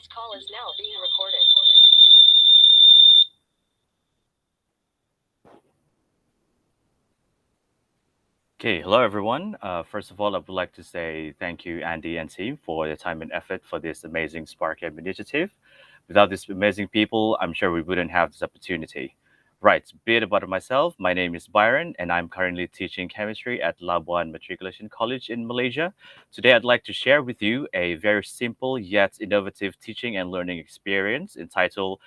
This call is now being recorded. Okay, hello everyone. First of all, I would like to say thank you, Andy and team, for the time and effort for this amazing Spark Game initiative. Without these amazing people, I'm sure we wouldn't have this opportunity. Right, a bit about myself. My name is Byron, and I'm currently teaching chemistry at Labuan Matriculation College in Malaysia. Today, I'd like to share with you a very simple yet innovative teaching and learning experience entitled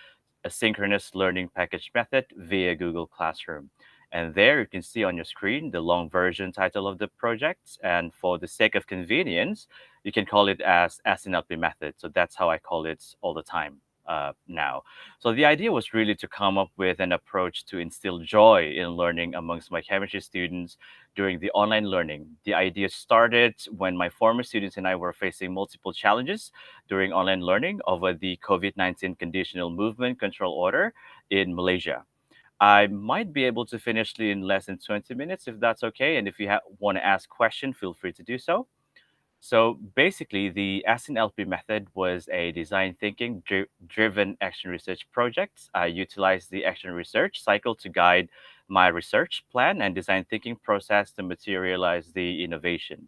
Asynchronous Learning Package Method via Google Classroom. And there you can see on your screen the long version title of the project. And for the sake of convenience, you can call it as AsynLP Method. So that's how I call it all the time now. So the idea was really to come up with an approach to instill joy in learning amongst my chemistry students during the online learning. The idea started when my former students and I were facing multiple challenges during online learning over the COVID-19 Conditional Movement Control Order in Malaysia. I might be able to finish in less than 20 minutes if that's okay. And if you want to ask question, feel free to do so. So basically, the AsynLP method was a design thinking driven action research project. I utilized the action research cycle to guide my research plan and design thinking process to materialize the innovation.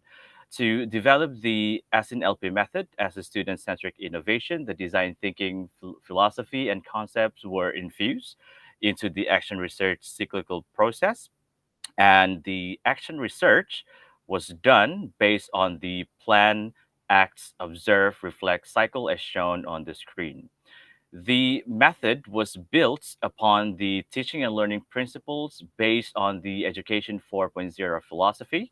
To develop the AsynLP method as a student centric innovation, the design thinking philosophy and concepts were infused into the action research cyclical process. And the action research was done based on the plan, act, observe, reflect cycle as shown on the screen. The method was built upon the teaching and learning principles based on the Education 4.0 philosophy.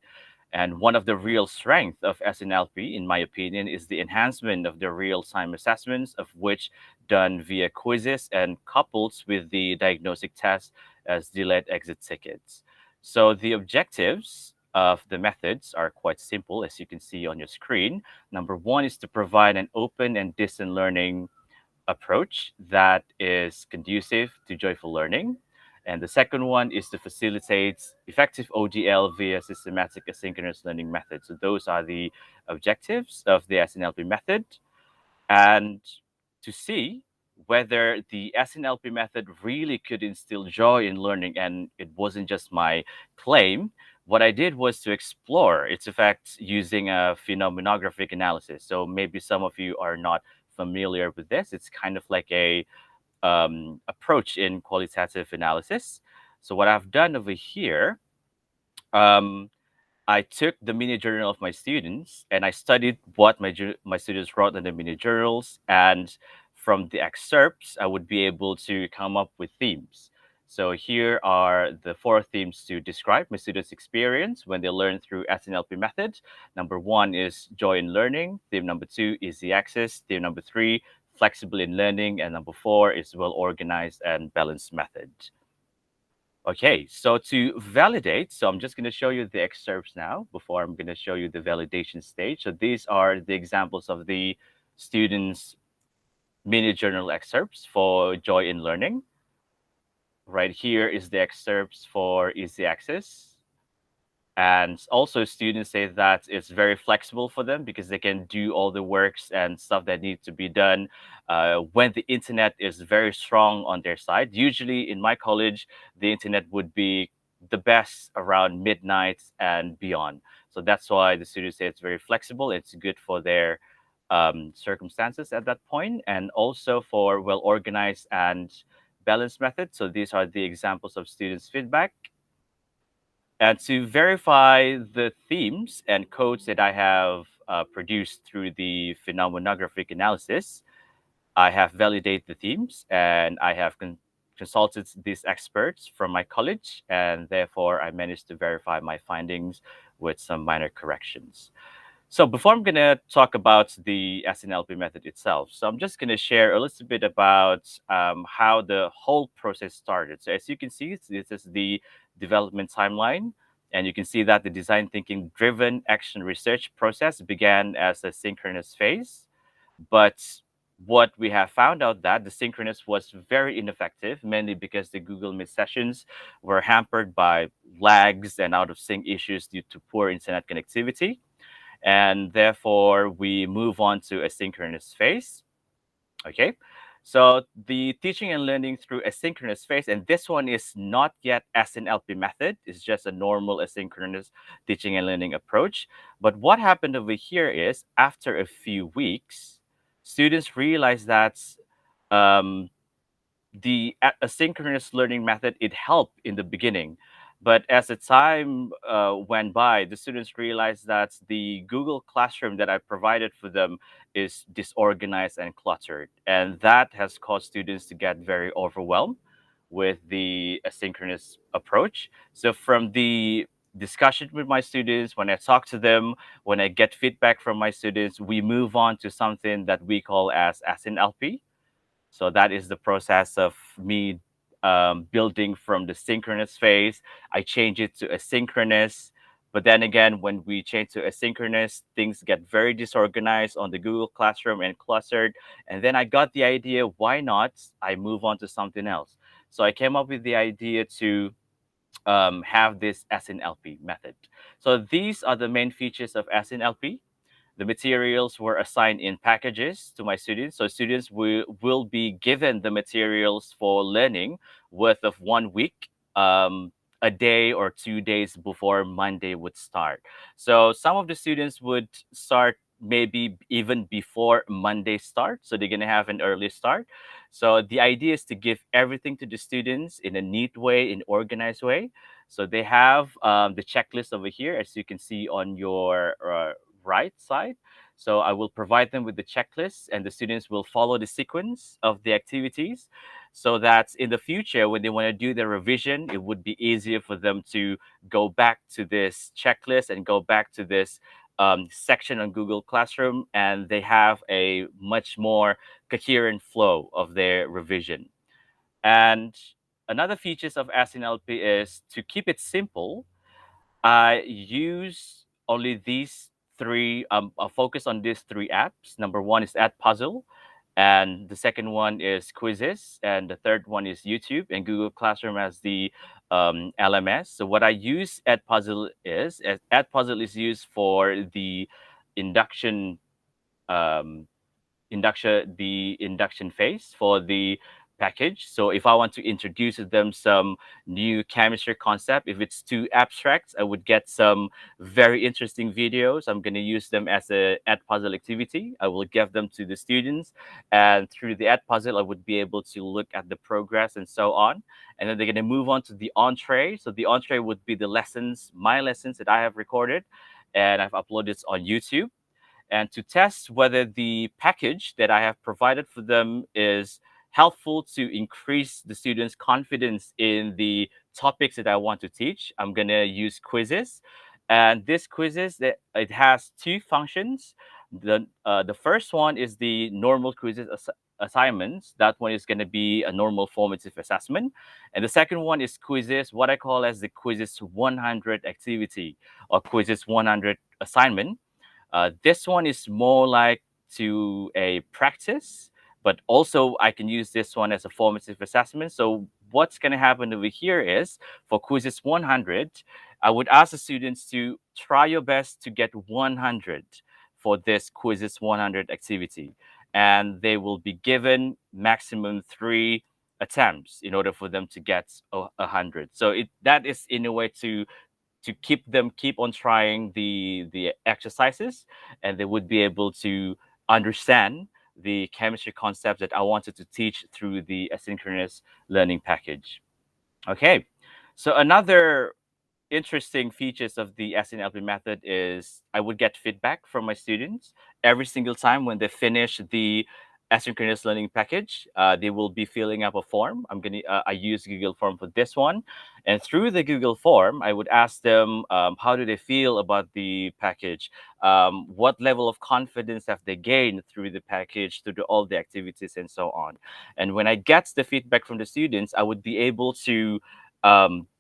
And one of the real strengths of SNLP, in my opinion, is the enhancement of the real-time assessments, of which done via quizzes and coupled with the diagnostic test as delayed exit tickets. So the objectives of the methods are quite simple, as you can see on your screen. Number one is to provide an open and distant learning approach that is conducive to joyful learning. And the second one is to facilitate effective ODL via systematic asynchronous learning method. So those are the objectives of the SNLP method. And to see whether the SNLP method really could instill joy in learning, and it wasn't just my claim, what I did was to explore its effects using a phenomenographic analysis. So maybe some of you are not familiar with this. It's kind of like a approach in qualitative analysis. So what I've done over here, um, I took the mini journal of my students and I studied what my students wrote in the mini journals. And from the excerpts, I would be able to come up with themes. So here are the four themes to describe my students' experience when they learn through SNLP method. Number one is joy in learning. Theme number two is the access. Theme number three, flexible in learning. And number four is well organized and balanced method. Okay, so to validate, so I'm just going to show you the excerpts now before I'm going to show you the validation stage. So these are the examples of the students' mini journal excerpts for Joy in Learning. Right here is the excerpts for Easy Access. And also students say that it's very flexible for them because they can do all the works and stuff that need to be done when the internet is very strong on their side. Usually in my college, the internet would be the best around midnight and beyond. So that's why the students say it's very flexible. It's good for their circumstances at that point, and also for well organized and balanced method. So these are the examples of students' feedback. And to verify the themes and codes that I have produced through the phenomenographic analysis, I have validated the themes and I have consulted these experts from my college, and therefore I managed to verify my findings with some minor corrections. So before I'm going to talk about the SNLP method itself, so I'm just going to share a little bit about how the whole process started. So as you can see, this is the development timeline. And you can see that the design thinking driven action research process began as a synchronous phase. But what we have found out that the synchronous was very ineffective, mainly because the Google Meet sessions were hampered by lags and out of sync issues due to poor internet connectivity. And therefore, we move on to a synchronous phase. Okay, so the teaching and learning through asynchronous phase, and this one is not yet AsynLP method. It's just a normal asynchronous teaching and learning approach. But what happened over here is after a few weeks, students realized that um, the asynchronous learning method, it helped in the beginning, but as the time went by, the students realized that the Google Classroom that I provided for them is disorganized and cluttered, and that has caused students to get very overwhelmed with the asynchronous approach. So from the discussion with my students, when I talk to them, when I get feedback from my students, we move on to something that we call as AsynLP. So that is the process of me building from the synchronous phase. I change it to asynchronous. But then again, when we change to asynchronous, things get very disorganized on the Google Classroom and clustered. And then I got the idea, why not? I move on to something else. So I came up with the idea to have this AsynLP method. So these are the main features of AsynLP. The materials were assigned in packages to my students. So students will be given the materials for learning worth of 1 week, a day or 2 days before Monday would start. So some of the students would start maybe even before Monday start. So they're going to have an early start. So the idea is to give everything to the students in a neat way, in organized way. So they have the checklist over here, as you can see on your right side. So I will provide them with the checklist, and the students will follow the sequence of the activities so that in the future, when they want to do their revision, it would be easier for them to go back to this checklist and go back to this section on Google Classroom, and they have a much more coherent flow of their revision. And another features of AsynLP is to keep it simple. I use only these three. I'll focus on these three apps. Number one is Edpuzzle, and the second one is Quizizz, and the third one is YouTube and Google Classroom as the LMS. So what I use Edpuzzle is used for the induction um, induction phase for the package. So if I want to introduce them some new chemistry concept, if it's too abstract, I would get some very interesting videos. I'm going to use them as a Edpuzzle activity. I will give them to the students, and through the Edpuzzle, I would be able to look at the progress and so on. And then they're going to move on to the entree. So the entree would be the lessons, my lessons that I have recorded, and I've uploaded on YouTube, and to test whether the package that I have provided for them is helpful to increase the students' confidence in the topics that I want to teach. I'm going to use Quizizz. And this Quizizz, it has two functions. The first one is the normal Quizizz assignments. That one is going to be a normal formative assessment. And the second one is Quizizz, what I call as the Quizizz 100 activity or Quizizz 100 assignment. This one is more like to a practice, but also I can use this one as a formative assessment. So what's going to happen over here is for Quizizz 100, I would ask the students to try your best to get 100 for this Quizizz 100 activity. And they will be given maximum 3 attempts in order for them to get 100. So that is in a way to keep on trying the exercises, and they would be able to understand the chemistry concepts that I wanted to teach through the asynchronous learning package. Okay, so another interesting features of the SNLP method is I would get feedback from my students every single time when they finish the asynchronous learning package. They will be filling up a form. I use Google form for this one, and through the Google form, I would ask them how do they feel about the package, what level of confidence have they gained through the package, through all the activities, and so on. And when I get the feedback from the students, I would be able to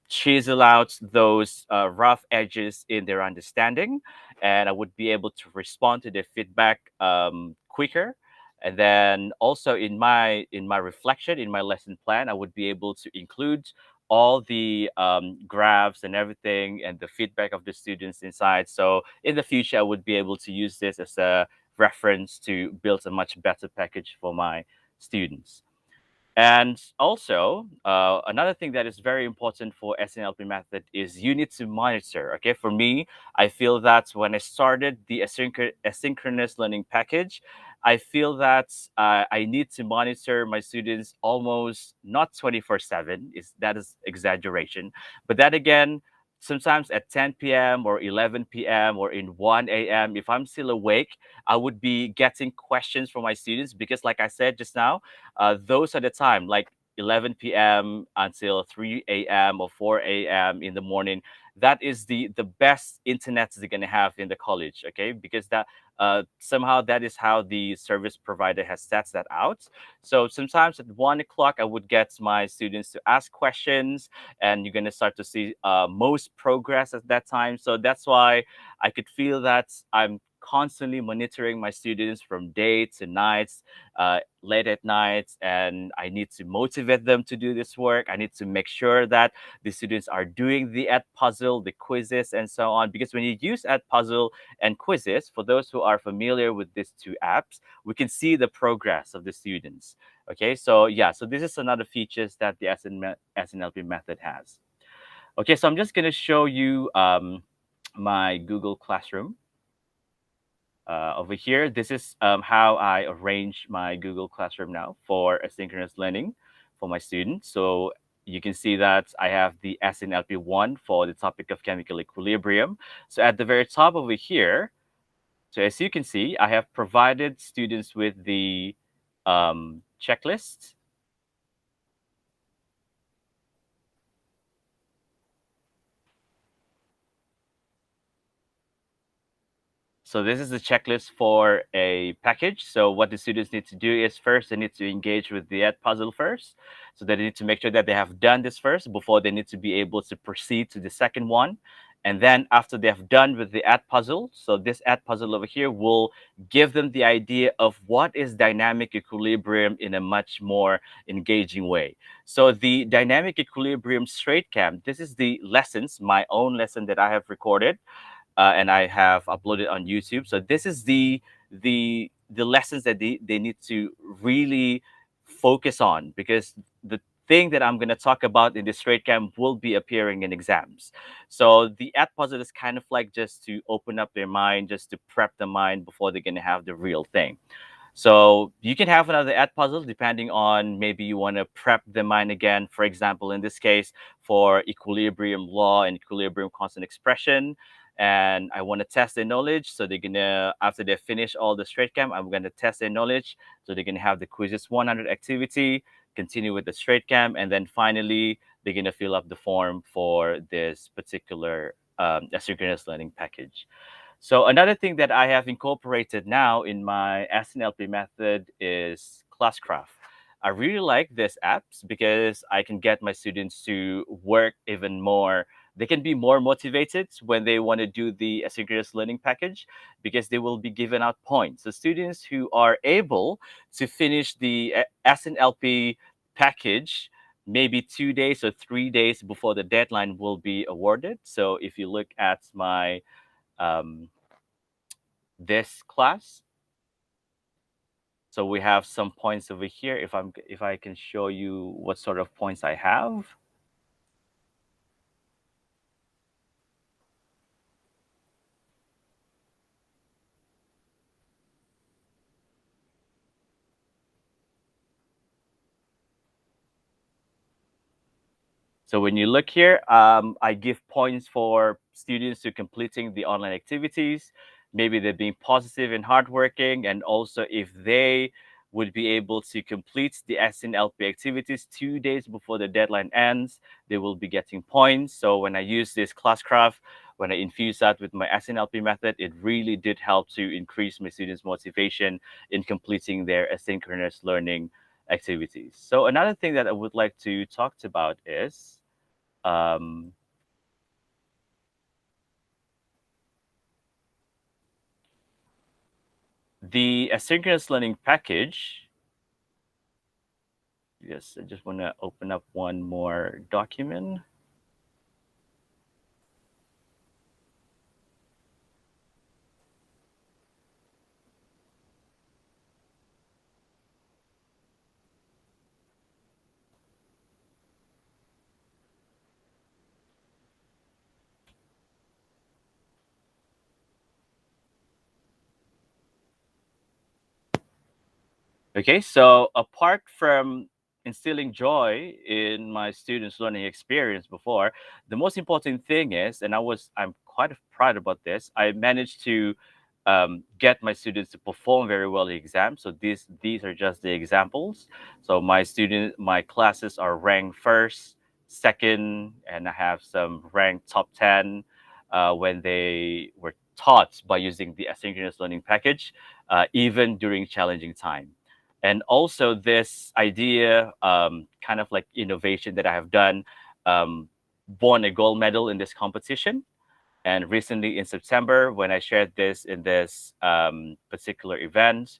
chisel out those rough edges in their understanding, and I would be able to respond to their feedback quicker. And then also in my reflection, in my lesson plan, I would be able to include all the graphs and everything and the feedback of the students inside. So in the future, I would be able to use this as a reference to build a much better package for my students. And also, another thing that is very important for AsynLP method is you need to monitor. Okay, for me, I feel that when I started the asynchronous learning package, I feel that I need to monitor my students almost not 24/7. Is that is exaggeration, but that again, sometimes at 10 p.m. or 11 p.m. or in 1 a.m. If I'm still awake, I would be getting questions from my students because, like I said just now, those are the time, like 11 p.m. until 3 a.m. or 4 a.m. in the morning. That is the best internet they're gonna have in the college, okay? Because that somehow that is how the service provider has set that out. So sometimes at 1 o'clock, I would get my students to ask questions, and you're gonna start to see most progress at that time. So that's why I could feel that I'm constantly monitoring my students from day to nights, late at night, and I need to motivate them to do this work. I need to make sure that the students are doing the Edpuzzle, the quizzes, and so on. Because when you use Edpuzzle and quizzes, for those who are familiar with these two apps, we can see the progress of the students. Okay, so yeah, so this is another features that the SNLP method has. Okay, so I'm just gonna show you my Google Classroom. Over here, this is how I arrange my Google Classroom now for asynchronous learning for my students. So you can see that I have the SNLP1 for the topic of chemical equilibrium. So at the very top over here, so as you can see, I have provided students with the checklist. So this is the checklist for a package. So what the students need to do is first they need to engage with the Edpuzzle first. So they need to make sure that they have done this first before they need to be able to proceed to the second one. And then after they have done with the Edpuzzle, so this Edpuzzle over here will give them the idea of what is dynamic equilibrium in a much more engaging way. So the dynamic equilibrium straight cam, this is the lessons, my own lesson that I have recorded and I have uploaded on YouTube. So this is the lessons that they need to really focus on because the thing that I'm going to talk about in this straight cam will be appearing in exams. So the ad puzzle is kind of like just to open up their mind, just to prep the mind before they're going to have the real thing. So you can have another ad puzzle depending on maybe you want to prep the mind again. For example, in this case, for equilibrium law and equilibrium constant expression. And I want to test their knowledge. So they're gonna, after they finish all the straight cam, I'm gonna test their knowledge. So they're gonna have the Quizizz 100 activity, continue with the straight cam, and then finally they're gonna fill up the form for this particular asynchronous learning package. So another thing that I have incorporated now in my AsynLP method is Classcraft. I really like this apps because I can get my students to work even more. They can be more motivated when they want to do the asynchronous learning package because they will be given out points. So students who are able to finish the AsynLP package maybe 2 days or 3 days before the deadline will be awarded. So if you look at my um, this class. So we have some points over here. If I can show you what sort of points I have. So when you look here, I give points for students who completing the online activities. Maybe they're being positive and hardworking, and also if they would be able to complete the SNLP activities 2 days before the deadline ends, they will be getting points. So when I use this Classcraft, when I infuse that with my SNLP method, it really did help to increase my students' motivation in completing their asynchronous learning activities. So another thing that I would like to talk about is um, the asynchronous learning package. Yes, I just want to open up one more document. Okay, so apart from instilling joy in my students' learning experience before, the most important thing is, and I'm quite proud about this. I managed to get my students to perform very well in exams. So these are just the examples. So my classes are ranked first, second, and I have some ranked top 10 when they were taught by using the asynchronous learning package, even during challenging time. And also this idea, kind of like innovation that I have done, um, won a gold medal in this competition. And recently in September, when I shared this in this particular event,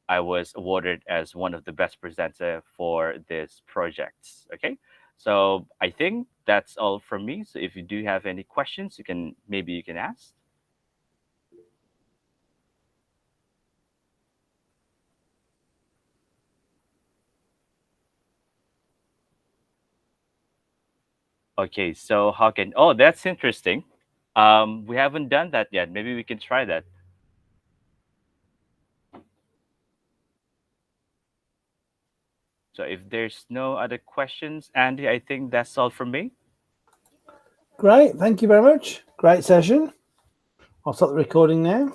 I was awarded as one of the best presenter for this project. Okay, so I think that's all from me. So if you do have any questions, you can ask. Okay, so how can oh that's interesting. We haven't done that yet. Maybe we can try that. So if there's no other questions, Andy, I think that's all from me. Great. Thank you very much. Great session. I'll stop the recording now.